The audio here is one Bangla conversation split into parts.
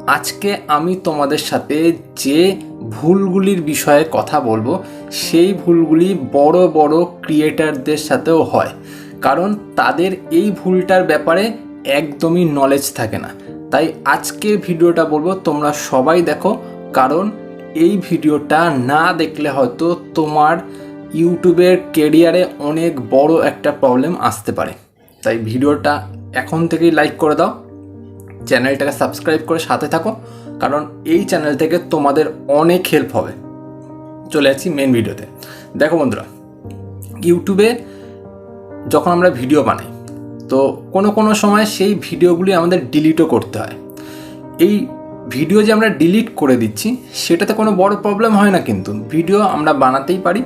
আজকে আমি তোমাদের সাথে যে ভুলগুলির বিষয়ে কথা বলবো সেই ভুলগুলি বড় বড় ক্রিয়েটারদের সাথেও হয়, কারণ তাদের এই ভুলটার ব্যাপারে একদমই নলেজ থাকে না। তাই আজকের ভিডিওটা বলবো তোমরা সবাই দেখো, কারণ এই ভিডিওটা না দেখলে হয়তো তোমার ইউটিউবের কেরিয়ারে অনেক বড় একটা প্রবলেম আসতে পারে। তাই ভিডিওটা এখন থেকেই লাইক করে দাও, চ্যানেলটাকে সাবস্ক্রাইব করে সাথে থাকো, কারণ এই চ্যানেল থেকে তোমাদের অনেক হেল্প হবে। চলে যাচ্ছি মেন ভিডিওতে। দেখো বন্ধুরা, ইউটিউবে যখন আমরা ভিডিও বানাই তো কোনো সময় সেই ভিডিওগুলি আমাদের ডিলিটও করতে হয়। এই ভিডিও যে আমরা ডিলিট করে দিচ্ছি সেটাতে কোনো বড় প্রবলেম হয় না, কিন্তু ভিডিও আমরা বানাতেই পারি,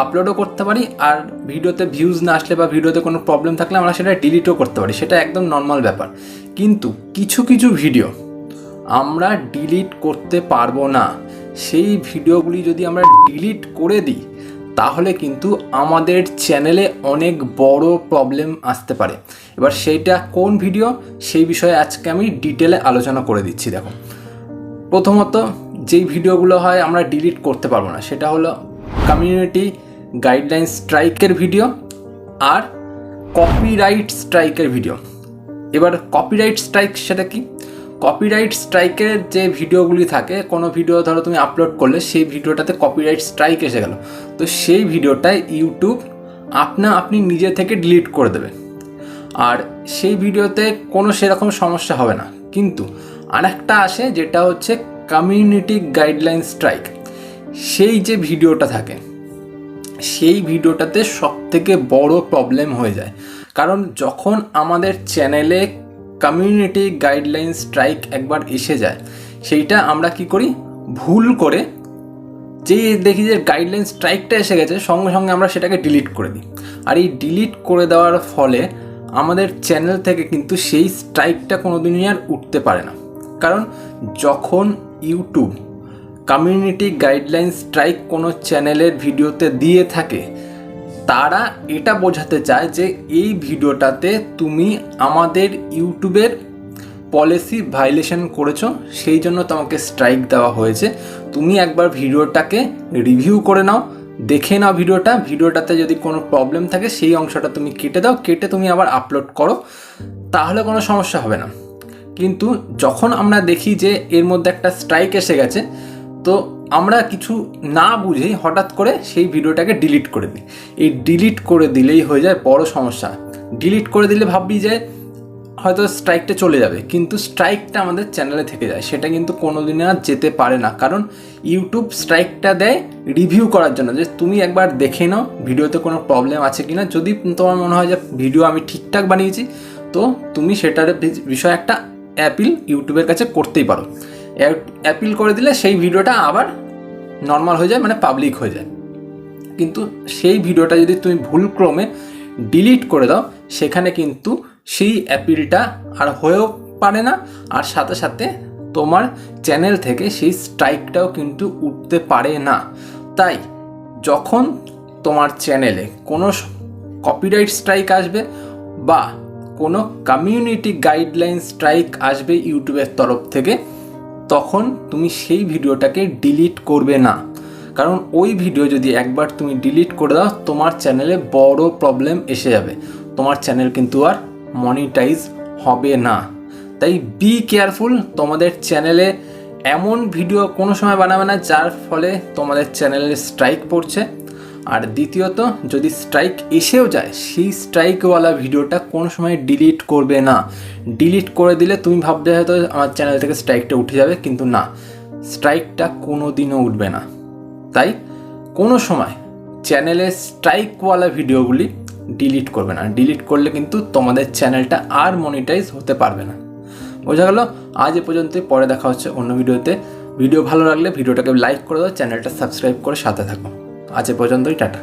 আপলোডও করতে পারি, আর ভিডিওতে ভিউজ না আসলে বা ভিডিওতে কোনো প্রবলেম থাকলে আমরা সেটা ডিলিটও করতে পারি, সেটা একদম নর্মাল ব্যাপার। কিন্তু কিছু কিছু ভিডিও আমরা ডিলিট করতে পারবো না। সেই ভিডিওগুলি যদি আমরা ডিলিট করে দিই তাহলে কিন্তু আমাদের চ্যানেলে অনেক বড় প্রবলেম আসতে পারে। এবার সেইটা কোন ভিডিও সেই বিষয়ে আজকে আমি ডিটেলে আলোচনা করে দিচ্ছি। দেখো, প্রথমত যেই ভিডিওগুলো হয় আমরা ডিলিট করতে পারবো না সেটা হলো কমিউনিটি গাইডলাইন স্ট্রাইকের ভিডিও আর কপিরাইট স্ট্রাইকের ভিডিও। এবার কপিরাইট স্ট্রাইক সেটা কি? কপিরাইট স্ট্রাইকের যে ভিডিওগুলি থাকে, কোনো ভিডিও ধরো তুমি আপলোড করলে সেই ভিডিওটাতে কপিরাইট স্ট্রাইক এসে গেল, তো সেই ভিডিওটাই ইউটিউব আপনি নিজে থেকে ডিলিট করে দেবে, আর সেই ভিডিওতে কোনো সেরকম সমস্যা হবে না। কিন্তু আরেকটা আসে যেটা হচ্ছে কমিউনিটি গাইডলাইন স্ট্রাইক। সেই যে ভিডিওটা থাকে সেই ভিডিওটাতে সবথেকে বড় প্রবলেম হয়ে যায়, কারণ যখন আমাদের চ্যানেলে কমিউনিটি গাইডলাইন স্ট্রাইক একবার এসে যায়, সেইটা আমরা কি করি, ভুল করে যেই দেখি যে গাইডলাইন স্ট্রাইকটা এসে গেছে সঙ্গে সঙ্গে আমরা সেটাকে ডিলিট করে দিই। আর এই ডিলিট করে দেওয়ার ফলে আমাদের চ্যানেল থেকে কিন্তু সেই স্ট্রাইকটা কোনোদিনই আর উঠতে পারে না, কারণ যখন ইউটিউব কমিউনিটি গাইডলাইন স্ট্রাইক কোনো চ্যানেলের ভিডিওতে দিয়ে থাকে, তারা এটা বোঝাতে চায় যে এই ভিডিওটাতে তুমি আমাদের ইউটিউবের পলিসি ভায়োলেশন করেছো, সেই জন্য তোমাকে স্ট্রাইক দেওয়া হয়েছে। তুমি একবার ভিডিওটাকে রিভিউ করে নাও, দেখে নাও ভিডিওটাতে যদি কোনো প্রবলেম থাকে সেই অংশটা তুমি কেটে দাও, কেটে তুমি আবার আপলোড করো, তাহলে কোনো সমস্যা হবে না। কিন্তু যখন আমরা দেখি যে এর মধ্যে একটা স্ট্রাইক এসে গেছে, তো আমরা কিছু না বুঝেই হঠাৎ করে সেই ভিডিওটাকে ডিলিট করে দিই। এই ডিলিট করে দিলেই হয়ে যায় বড় সমস্যা। ডিলিট করে দিলে ভাববি যে হয়তো স্ট্রাইকটা চলে যাবে, কিন্তু স্ট্রাইকটা আমাদের চ্যানেলে থেকে যায়, সেটা কিন্তু কোনোদিনই আর যেতে পারে না, কারণ ইউটিউব স্ট্রাইকটা দেয় রিভিউ করার জন্য, যে তুমি একবার দেখে নাও ভিডিওতে কোনো প্রবলেম আছে কিনা। যদি তোমার মনে হয় যে ভিডিও আমি ঠিকঠাক বানিয়েছি, তো তুমি সেটার বিষয়ে একটা অ্যাপিল ইউটিউবের কাছে করতেই পারো। অ্যাপিল করে দিলে সেই ভিডিওটা আবার নর্মাল হয়ে যায়, মানে পাবলিক হয়ে যায়। কিন্তু সেই ভিডিওটা যদি তুমি ভুলক্রমে ডিলিট করে দাও, সেখানে কিন্তু সেই অ্যাপিলটা আর হয়েও পারে না, আর সাথে সাথে তোমার চ্যানেল থেকে সেই স্ট্রাইকটাও কিন্তু উঠতে পারে না। তাই যখন তোমার চ্যানেলে কোনো কপিরাইট স্ট্রাইক আসবে বা কোনো কমিউনিটি গাইডলাইন স্ট্রাইক আসবে ইউটিউবের তরফ থেকে, তখন তুমি সেই ভিডিওটাকে ডিলিট করবে না, কারণ ওই ভিডিও যদি একবার তুমি ডিলিট করে দাও তোমার চ্যানেলে বড় প্রবলেম এসে যাবে, তোমার চ্যানেল কিন্তু আর মনিটাইজ হবে না। তাই বি কেয়ারফুল, তোমাদের চ্যানেলে এমন ভিডিও কোনো সময় বানাবে না যার ফলে তোমাদের চ্যানেলে স্ট্রাইক পড়ছে। আর দ্বিতীয়ত, যদি স্ট্রাইক এসেও যায় সেই স্ট্রাইকওয়ালা ভিডিওটা কোনো সময় ডিলিট করবে না। ডিলিট করে দিলে তুমি ভাববে হয়তো আমার চ্যানেল থেকে স্ট্রাইকটা উঠে যাবে, কিন্তু না, স্ট্রাইকটা কোনো দিনও উঠবে না। তাই কোনো সময় চ্যানেলে স্ট্রাইকওয়ালা ভিডিওগুলি ডিলিট করবে না। ডিলিট করলে কিন্তু তোমাদের চ্যানেলটা আর মনিটাইজ হতে পারবে না। বোঝা গেল? আজ এ পর্যন্তই, পরে দেখা হচ্ছে অন্য ভিডিওতে। ভিডিও ভালো লাগলে ভিডিওটাকে লাইক করে দাও, চ্যানেলটা সাবস্ক্রাইব করে সাথে থাকো। আজ এ পর্যন্তই, টাটা।